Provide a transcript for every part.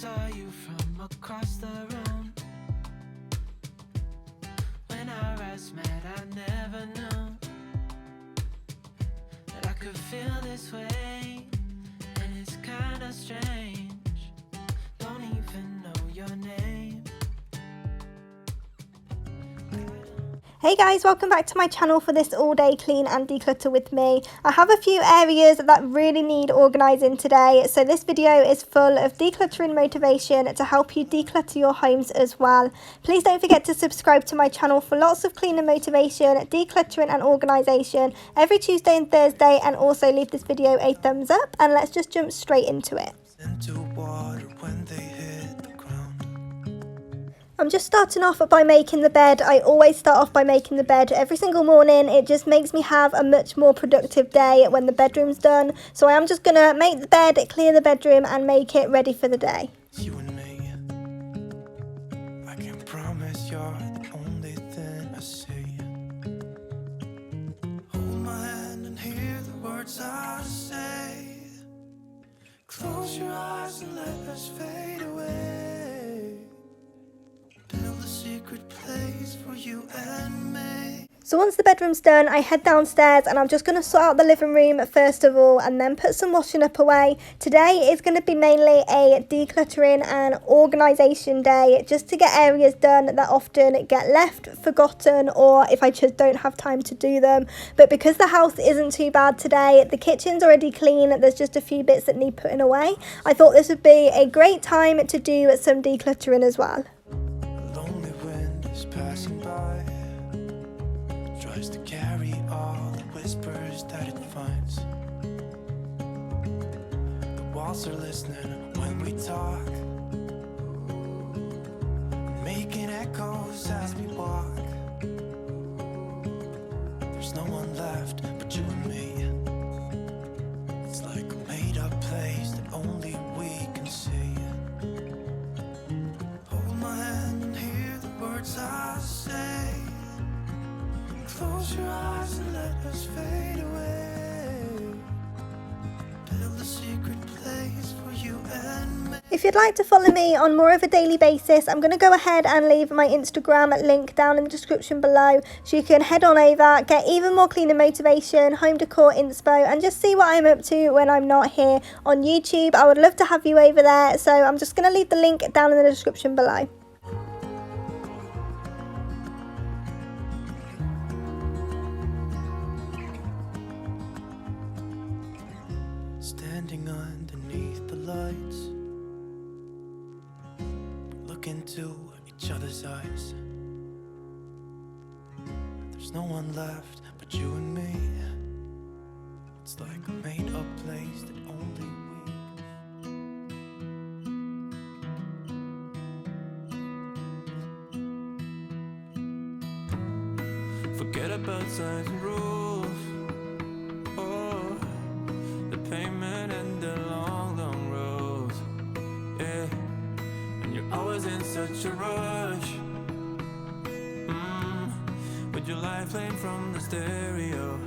saw you from across the room. When our eyes met, I never knew that I could feel this way, and it's kinda strange. Don't even know your name. Hey guys, welcome back to my channel for this all day clean and declutter with me. I have a few areas that really need organising today, so this video is full of decluttering motivation to help you declutter your homes as well. Please don't forget to subscribe to my channel for lots of cleaning motivation, decluttering and organisation every Tuesday and Thursday, and also leave this video a thumbs up, and let's just jump straight into it. I'm just starting off by making the bed. I always start off by making the bed every single morning. It just makes me have a much more productive day when the bedroom's done. So I am just going to make the bed, clear the bedroom and make it ready for the day. You and me, I can promise you're the only thing I see. Hold my hand and hear the words I say. Close your eyes and let us fade away. Build a secret place for you and me. So once the bedroom's done, I head downstairs and I'm just going to sort out the living room first of all and then put some washing up away. Today is going to be mainly a decluttering and organisation day, just to get areas done that often get left, forgotten, or if I just don't have time to do them. But because the house isn't too bad today, the kitchen's already clean, there's just a few bits that need putting away, I thought this would be a great time to do some decluttering as well. Passing by, tries to carry all the whispers that it finds. The walls are listening when we talk, making echoes as we walk. There's no one left but you and me. It's like a made-up place that only we can see. Hold my hand and hear the words I say. Close your eyes and let us fade away. Build a secret place for you and me. If you'd like to follow me on more of a daily basis, I'm going to go ahead and leave my Instagram link down in the description below, so you can head on over, get even more cleaning motivation, home decor inspo, and just see what I'm up to when I'm not here on YouTube. I would love to have you over there, so I'm just going to leave the link down in the description below. Standing underneath the lights, look into each other's eyes. There's no one left but you and me. It's like a made-up place that only we. Forget about signs and rules. Payment and the long, long roads, yeah. And you're always in such a rush, with your life playing from the stereo.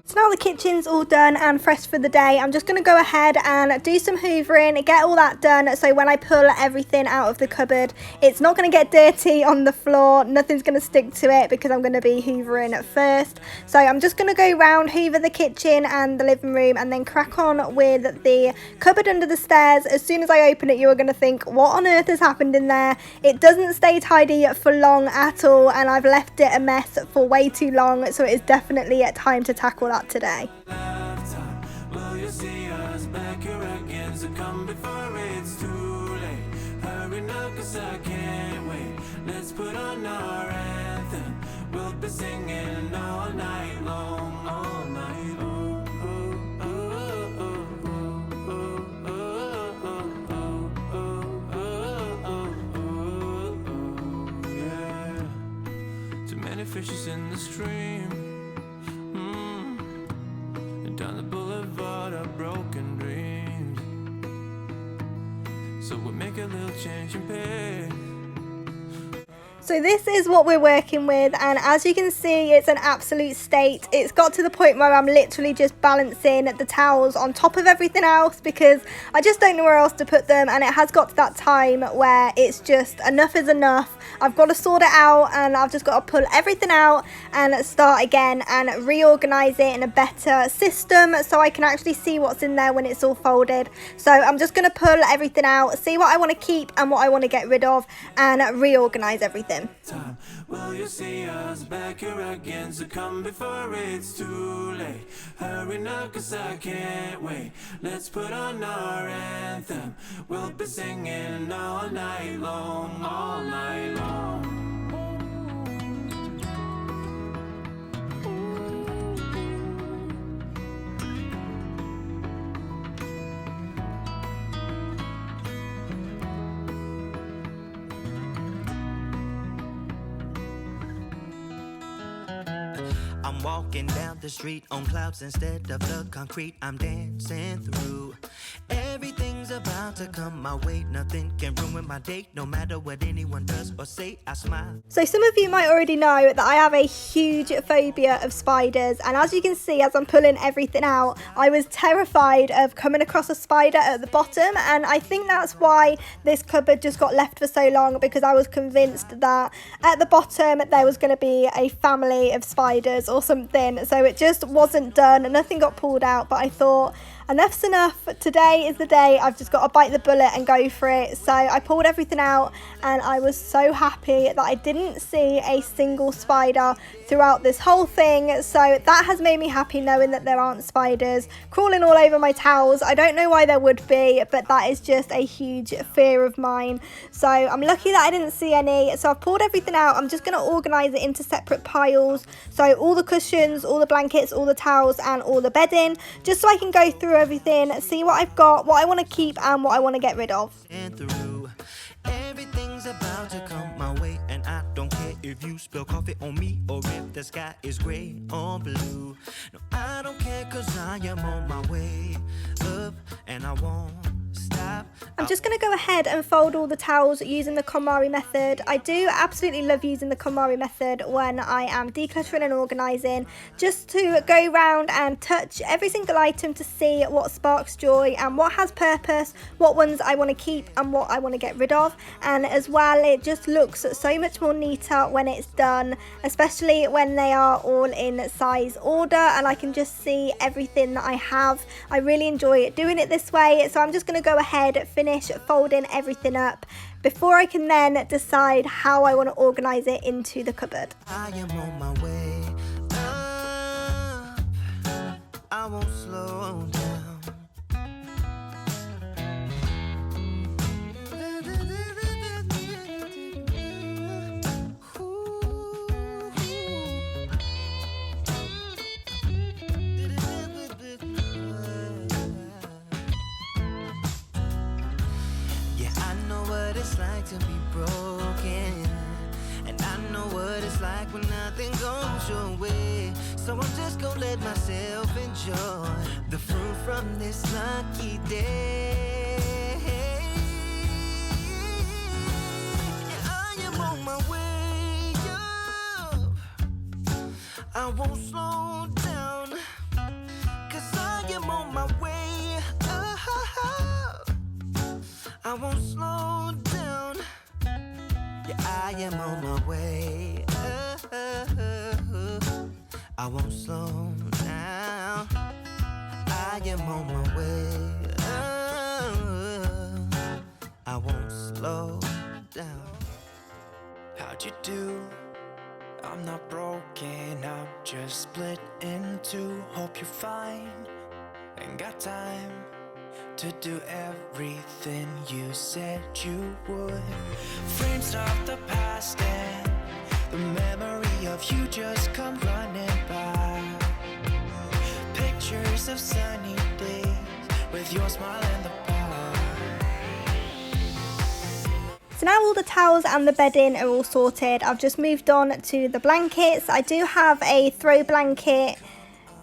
So now the kitchen's all done and fresh for the day, I'm just going to go ahead and do some hoovering, get all that done, so when I pull everything out of the cupboard, it's not going to get dirty on the floor, nothing's going to stick to it because I'm going to be hoovering first. So I'm just going to go round, hoover the kitchen and the living room, and then crack on with the cupboard under the stairs. As soon as I open it, you're going to think, what on earth has happened in there? It doesn't stay tidy for long at all, and I've left it a mess for way too long, so it is definitely time to tackle that today. Will you see us back here again? So come before it's too late. Hurry now, 'cause I can't wait. Let's put on our anthem. We'll be singing all night long, all night long. Yeah. Too many fishes in the stream. Down the boulevard of broken dreams. So we'll make a little change and pay. So this is what we're working with, and as you can see, it's an absolute state. It's got to the point where I'm literally just balancing the towels on top of everything else because I just don't know where else to put them, and it has got to that time where it's just enough is enough. I've got to sort it out, and I've just got to pull everything out and start again and reorganize it in a better system so I can actually see what's in there when it's all folded. So I'm just going to pull everything out, see what I want to keep and what I want to get rid of, and reorganize everything. Time. Will you see us back here again? So come before it's too late. Hurry now, 'cause I can't wait. Let's put on our anthem. We'll be singing all night long, all night long. I'm walking down the street on clouds instead of the concrete I'm dancing through. Everything's about to come my way. Nothing can ruin my day, no matter what anyone does or say. I smile. So some of you might already know that I have a huge phobia of spiders, and as you can see, as I'm pulling everything out, I was terrified of coming across a spider at the bottom, and I think that's why this cupboard just got left for so long, because I was convinced that at the bottom there was going to be a family of spiders or something. So it just wasn't done, nothing got pulled out, but I thought enough's enough. Today is the day. I've just got to bite the bullet and go for it. So I pulled everything out, and I was so happy that I didn't see a single spider throughout this whole thing. So that has made me happy, knowing that there aren't spiders crawling all over my towels. I don't know why there would be, but that is just a huge fear of mine. So I'm lucky that I didn't see any. So I've pulled everything out. I'm just going to organise it into separate piles. So all the cushions, all the blankets, all the towels and all the bedding, just so I can go through everything, see what I've got, what I want to keep and what I want to get rid of. And through everything's about to come my way, and I don't care if you spill coffee on me or if the sky is gray or blue. No, I don't care, 'cause I am on my way up and I won't stop. I'm just going to go ahead and fold all the towels using the KonMari method. I do absolutely love using the KonMari method when I am decluttering and organising, just to go around and touch every single item to see what sparks joy and what has purpose, what ones I want to keep and what I want to get rid of. And as well, it just looks so much more neater when it's done, especially when they are all in size order and I can just see everything that I have. I really enjoy doing it this way, so I'm just going to go ahead, finish folding everything up before I can then decide how I want to organise it into the cupboard. I am on my way up. I won't slow down. It's like to be broken, and I know what it's like when nothing goes your way. So I'm just gonna let myself enjoy the fruit from this lucky day. Yeah, I am on my way up. I won't slow down, 'cause I am on my way up. I won't slow down. Yeah, I am on my way. I won't slow down. I am on my way. I won't slow down. How'd you do? I'm not broken, I'm just split in two. Hope you're fine. Ain't got time to do everything you said you would. Frames of the past and the memory of you just come running by. Pictures of sunny days with your smile in the bar. So now all the towels and the bedding are all sorted. I've just moved on to the blankets. I do have a throw blanket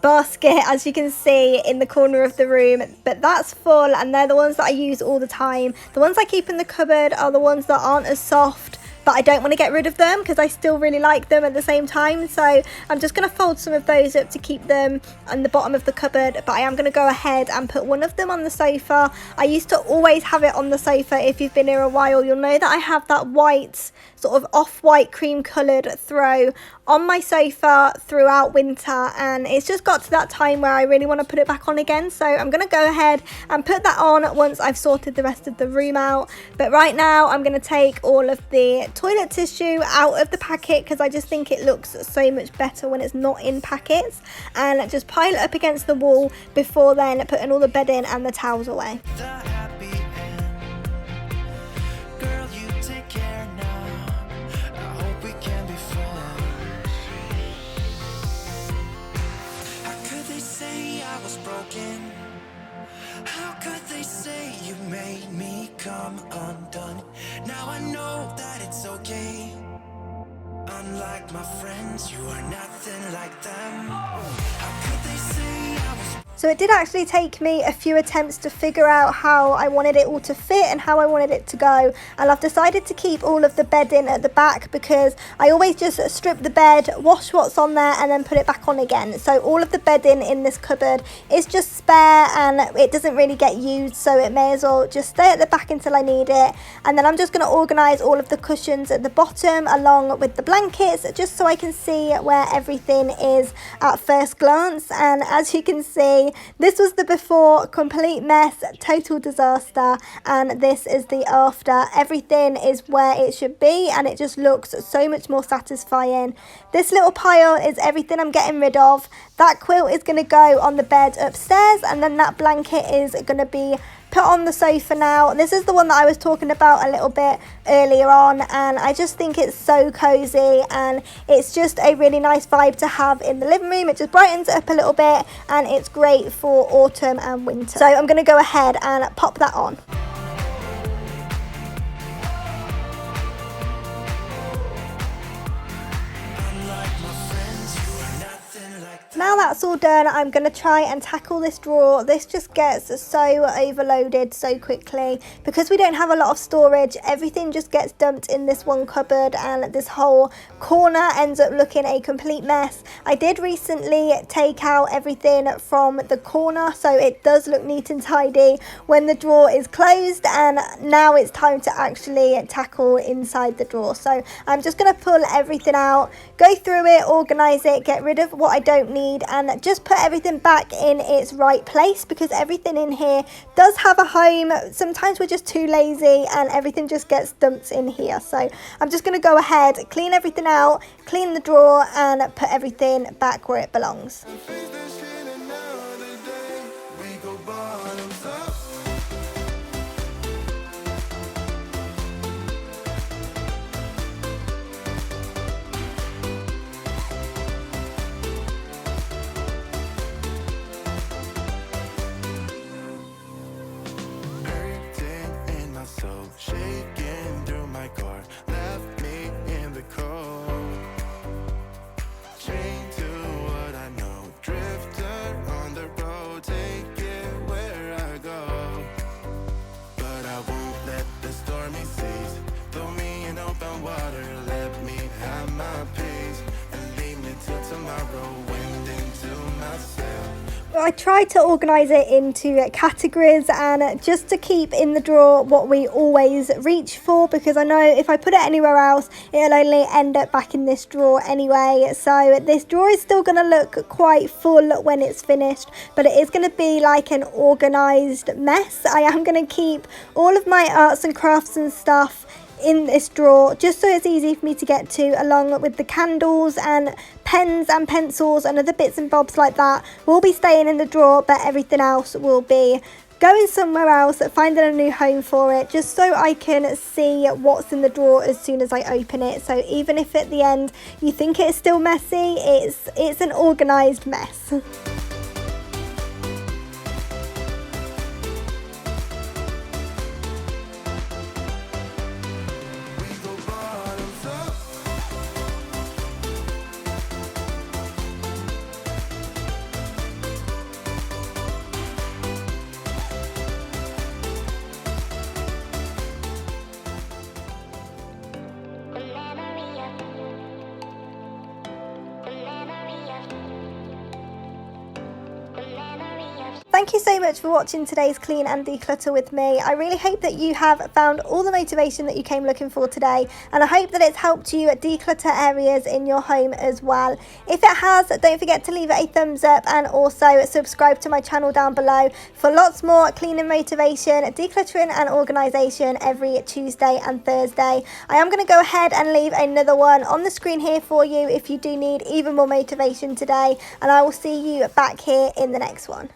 basket, as you can see, in the corner of the room, but that's full and they're the ones that I use all the time. The ones I keep in the cupboard are the ones that aren't as soft, but I don't want to get rid of them because I still really like them at the same time. So I'm just going to fold some of those up to keep them on the bottom of the cupboard, but I am going to go ahead and put one of them on the sofa. I used to always have it on the sofa. If you've been here a while, you'll know that I have that white, sort of off-white cream coloured throw on my sofa throughout winter, and it's just got to that time where I really want to put it back on again. So I'm going to go ahead and put that on once I've sorted the rest of the room out. But right now I'm going to take all of the toilet tissue out of the packet because I just think it looks so much better when it's not in packets, and just pile it up against the wall before then putting all the bedding and the towels away. The happy end. Girl, you take care now. I hope we can be friends. How could they say I was broken? How could they say you made me come undone? Now I know that it's okay. Unlike my friends, you are nothing like them. How could they say I was... So it did actually take me a few attempts to figure out how I wanted it all to fit and how I wanted it to go. And I've decided to keep all of the bedding at the back because I always just strip the bed, wash what's on there and then put it back on again. So all of the bedding in this cupboard is just spare and it doesn't really get used, so it may as well just stay at the back until I need it. And then I'm just going to organise all of the cushions at the bottom along with the blankets, just so I can see where everything is at first glance. And as you can see, this was the before, complete mess, total disaster, and this is the after. Everything is where it should be and it just looks so much more satisfying. This little pile is everything I'm getting rid of. That quilt is going to go on the bed upstairs, and then that blanket is going to be put on the sofa now. This is the one that I was talking about a little bit earlier on, and I just think it's so cozy and it's just a really nice vibe to have in the living room. It just brightens it up a little bit and it's great for autumn and winter. So I'm going to go ahead and pop that on. Now that's all done, I'm going to try and tackle this drawer. This just gets so overloaded so quickly. Because we don't have a lot of storage, everything just gets dumped in this one cupboard and this whole corner ends up looking a complete mess. I did recently take out everything from the corner, so it does look neat and tidy when the drawer is closed, and now it's time to actually tackle inside the drawer. So I'm just going to pull everything out, go through it, organise it, get rid of what I don't need, and just put everything back in its right place, because everything in here does have a home. Sometimes we're just too lazy and everything just gets dumped in here. So I'm just going to go ahead, clean everything out, clean the drawer and put everything back where it belongs. Shaking through my car, left me in the cold. Chained to what I know, drifter on the road, take it where I go. But I won't let the stormy seas throw me in open water. Let me have my peace and leave me till tomorrow. Wind into myself. I tried to organise it into categories and just to keep in the drawer what we always reach for, because I know if I put it anywhere else it'll only end up back in this drawer anyway. So this drawer is still going to look quite full when it's finished, but it is going to be like an organised mess. I am going to keep all of my arts and crafts and stuff in this drawer just so it's easy for me to get to, along with the candles and pens and pencils and other bits and bobs like that will be staying in the drawer, but everything else will be going somewhere else, finding a new home for it, just so I can see what's in the drawer as soon as I open it. So even if at the end you think it's still messy, it's an organised mess. thank you so much for watching today's Clean and Declutter with me. I really hope that you have found all the motivation that you came looking for today, and I hope that it's helped you declutter areas in your home as well. If it has, don't forget to leave it a thumbs up and also subscribe to my channel down below for lots more cleaning motivation, decluttering and organisation every Tuesday and Thursday. I am going to go ahead and leave another one on the screen here for you if you do need even more motivation today, and I will see you back here in the next one.